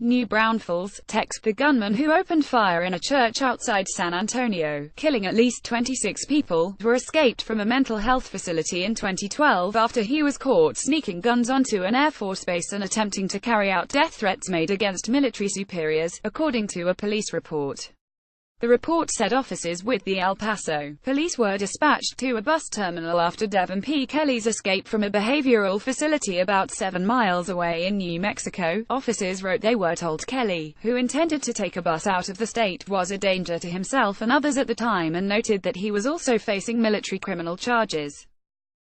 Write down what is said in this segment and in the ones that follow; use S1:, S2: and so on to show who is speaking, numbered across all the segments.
S1: New Braunfels, Texas. The gunman who opened fire in a church outside San Antonio, killing at least 26 people, escaped from a mental health facility in 2012 after he was caught sneaking guns onto an Air Force base and attempting to carry out death threats made against military superiors, according to a police report. The report said officers with the El Paso police were dispatched to a bus terminal after Devin P. Kelly's escape from a behavioral facility about 7 miles away in New Mexico. Officers wrote they were told Kelly, who intended to take a bus out of the state, was a danger to himself and others at the time, and noted that he was also facing military criminal charges.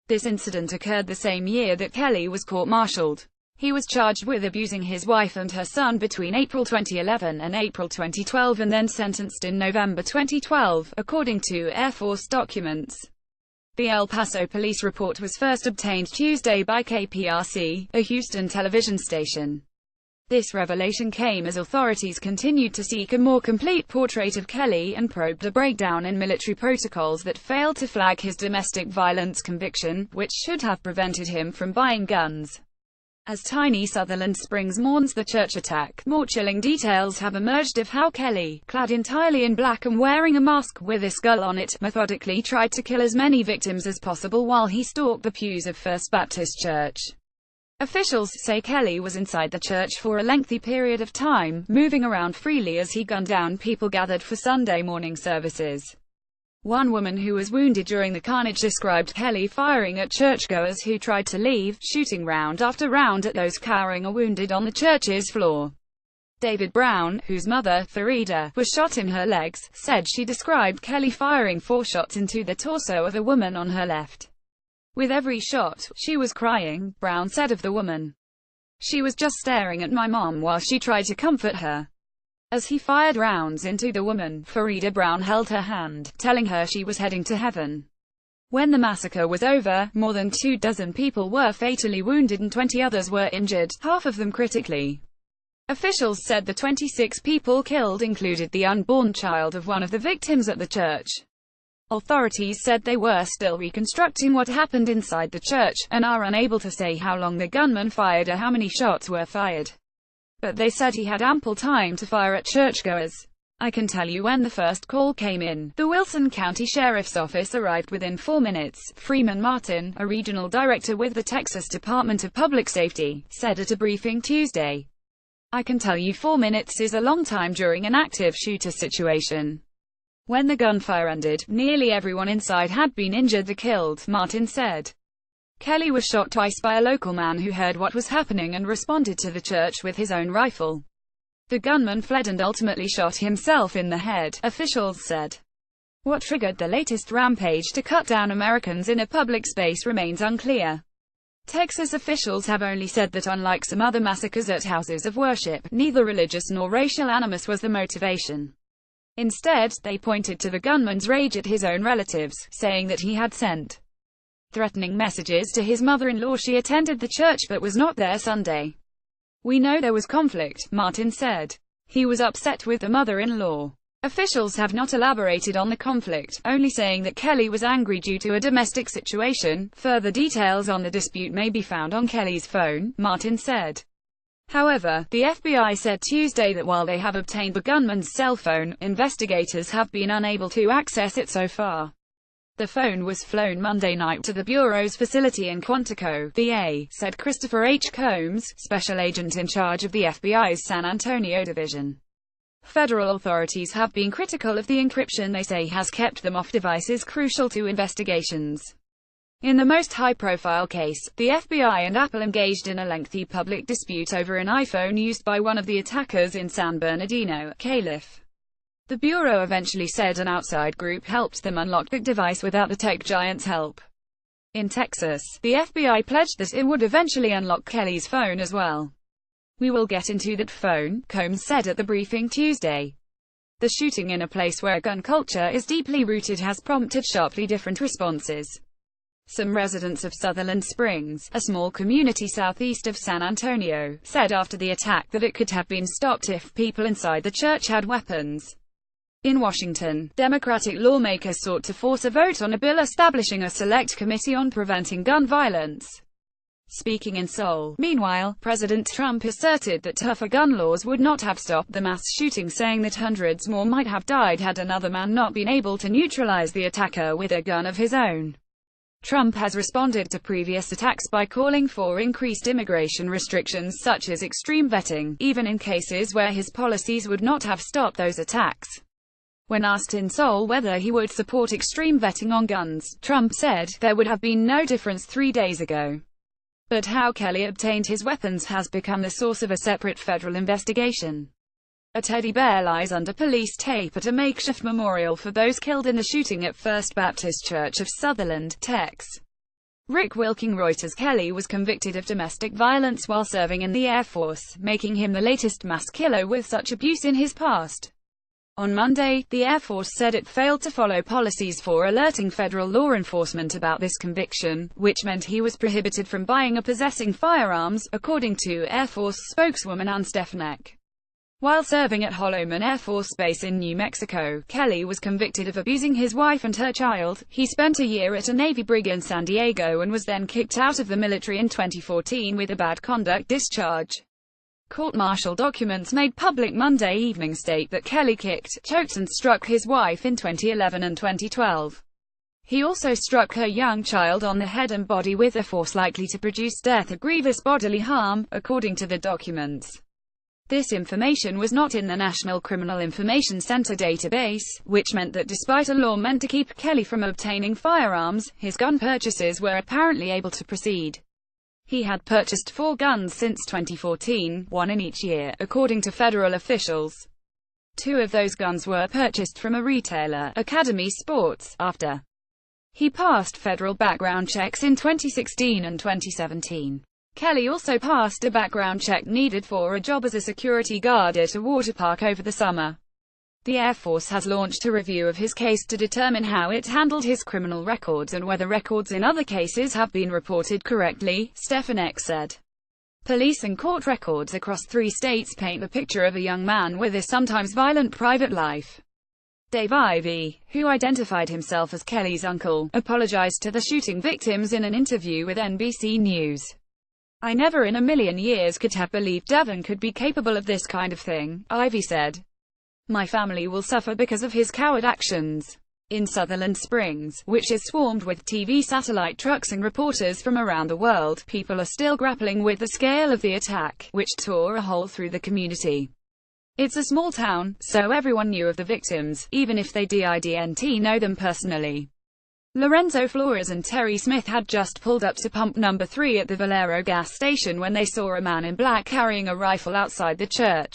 S1: This incident occurred the same year that Kelly was court-martialed. He was charged with abusing his wife and her son between April 2011 and April 2012 and then sentenced in November 2012, according to Air Force documents. The El Paso police report was first obtained Tuesday by KPRC, a Houston television station. This revelation came as authorities continued to seek a more complete portrait of Kelly and probed a breakdown in military protocols that failed to flag his domestic violence conviction, which should have prevented him from buying guns. As tiny Sutherland Springs mourns the church attack, more chilling details have emerged of how Kelly, clad entirely in black and wearing a mask with a skull on it, methodically tried to kill as many victims as possible while he stalked the pews of First Baptist Church. Officials say Kelly was inside the church for a lengthy period of time, moving around freely as he gunned down people gathered for Sunday morning services. One woman who was wounded during the carnage described Kelly firing at churchgoers who tried to leave, shooting round after round at those cowering or wounded on the church's floor. David Brown, whose mother, Farida, was shot in her legs, said she described Kelly firing 4 shots into the torso of a woman on her left. With every shot, she was crying, Brown said of the woman. She was just staring at my mom while she tried to comfort her. As he fired rounds into the woman, Farida Brown held her hand, telling her she was heading to heaven. When the massacre was over, more than 24 people were fatally wounded and 20 others were injured, half of them critically. Officials said the 26 people killed included the unborn child of one of the victims at the church. Authorities said they were still reconstructing what happened inside the church, and are unable to say how long the gunman fired or how many shots were fired. But they said he had ample time to fire at churchgoers. I can tell you when the first call came in. The Wilson County Sheriff's Office arrived within 4 minutes, Freeman Martin, a regional director with the Texas Department of Public Safety, said at a briefing Tuesday. I can tell you 4 minutes is a long time during an active shooter situation. When the gunfire ended, nearly everyone inside had been injured or killed, Martin said. Kelly was shot twice by a local man who heard what was happening and responded to the church with his own rifle. The gunman fled and ultimately shot himself in the head, officials said. What triggered the latest rampage to cut down Americans in a public space remains unclear. Texas officials have only said that unlike some other massacres at houses of worship, neither religious nor racial animus was the motivation. Instead, they pointed to the gunman's rage at his own relatives, saying that he had sent threatening messages to his mother-in-law. She attended the church but was not there Sunday. We know there was conflict, Martin said. He was upset with the mother-in-law. Officials have not elaborated on the conflict, only saying that Kelly was angry due to a domestic situation. Further details on the dispute may be found on Kelly's phone, Martin said. However, the FBI said Tuesday that while they have obtained the gunman's cell phone, investigators have been unable to access it so far. The phone was flown Monday night to the Bureau's facility in Quantico, VA, said Christopher H. Combs, special agent in charge of the FBI's San Antonio division. Federal authorities have been critical of the encryption they say has kept them off devices crucial to investigations. In the most high-profile case, the FBI and Apple engaged in a lengthy public dispute over an iPhone used by one of the attackers in San Bernardino, Calif. The Bureau eventually said an outside group helped them unlock the device without the tech giant's help. In Texas, the FBI pledged that it would eventually unlock Kelly's phone as well. We will get into that phone, Combs said at the briefing Tuesday. The shooting in a place where gun culture is deeply rooted has prompted sharply different responses. Some residents of Sutherland Springs, a small community southeast of San Antonio, said after the attack that it could have been stopped if people inside the church had weapons. In Washington, Democratic lawmakers sought to force a vote on a bill establishing a select committee on preventing gun violence. speaking in Seoul. Meanwhile, President Trump asserted that tougher gun laws would not have stopped the mass shooting, saying that hundreds more might have died had another man not been able to neutralize the attacker with a gun of his own. Trump has responded to previous attacks by calling for increased immigration restrictions such as extreme vetting, even in cases where his policies would not have stopped those attacks. When asked in Seoul whether he would support extreme vetting on guns, Trump said, "There would have been no difference 3 days ago. But how Kelly obtained his weapons has become the source of a separate federal investigation." A teddy bear lies under police tape at a makeshift memorial for those killed in the shooting at First Baptist Church of Sutherland, Tex. Rick Wilking. Reuters. Kelly was convicted of domestic violence while serving in the Air Force, making him the latest mass killer with such abuse in his past. On Monday, the Air Force said it failed to follow policies for alerting federal law enforcement about this conviction, which meant he was prohibited from buying or possessing firearms, according to Air Force spokeswoman Ann Stefanik. While serving at Holloman Air Force Base in New Mexico, Kelly was convicted of abusing his wife and her child. He spent a year at a Navy brig in San Diego and was then kicked out of the military in 2014 with a bad conduct discharge. Court-martial documents made public Monday evening state that Kelly kicked, choked and struck his wife in 2011 and 2012. He also struck her young child on the head and body with a force likely to produce death or grievous bodily harm, according to the documents. This information was not in the National Criminal Information Center database, which meant that despite a law meant to keep Kelly from obtaining firearms, his gun purchases were apparently able to proceed. He had purchased 4 guns since 2014, 1 in each year, according to federal officials. 2 of those guns were purchased from a retailer, Academy Sports, after he passed federal background checks in 2016 and 2017. Kelly also passed a background check needed for a job as a security guard at a water park over the summer. The Air Force has launched a review of his case to determine how it handled his criminal records and whether records in other cases have been reported correctly, Stefanik said. Police and court records across 3 states paint the picture of a young man with a sometimes violent private life. Dave Ivey, who identified himself as Kelly's uncle, apologized to the shooting victims in an interview with NBC News. "I never in a million years could have believed Devon could be capable of this kind of thing," Ivey said. "My family will suffer because of his coward actions." In Sutherland Springs, which is swarmed with TV satellite trucks and reporters from around the world, people are still grappling with the scale of the attack, which tore a hole through the community. It's a small town, so everyone knew of the victims, even if they didn't know them personally. Lorenzo Flores and Terry Smith had just pulled up to pump number 3 at the Valero gas station when they saw a man in black carrying a rifle outside the church.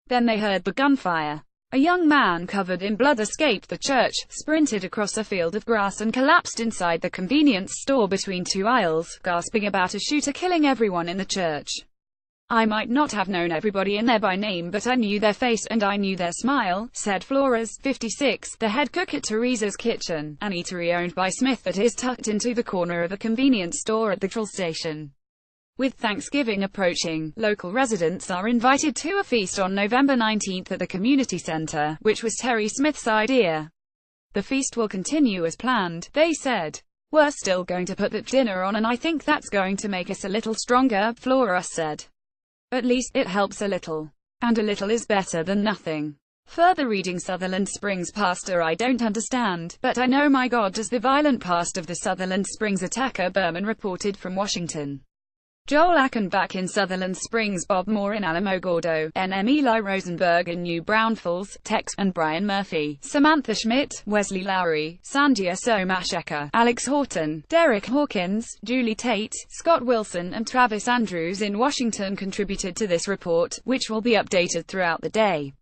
S1: Then they heard the gunfire. A young man covered in blood escaped the church, sprinted across a field of grass and collapsed inside the convenience store between 2 aisles, gasping about a shooter killing everyone in the church. "I might not have known everybody in there by name, but I knew their face and I knew their smile," said Flores, 56, the head cook at Teresa's Kitchen, an eatery owned by Smith that is tucked into the corner of a convenience store at the petrol station. With Thanksgiving approaching, local residents are invited to a feast on November 19 at the community center, which was Terry Smith's idea. "The feast will continue as planned," they said. "We're still going to put that dinner on and I think that's going to make us a little stronger," Flores said. "At least, it helps a little. And a little is better than nothing." Further reading Sutherland Springs pastor: "I don't understand, but I know my God does." The violent past of the Sutherland Springs attacker, Berman reported from Washington. Joel Achenbach in Sutherland Springs, Bob Moore in Alamogordo, NM Eli Rosenberg in New Braunfels, Tex, and Brian Murphy, Samantha Schmidt, Wesley Lowry, Sandhya Somashekar, Alex Horton, Derek Hawkins, Julie Tate, Scott Wilson and Travis Andrews in Washington contributed to this report, which will be updated throughout the day.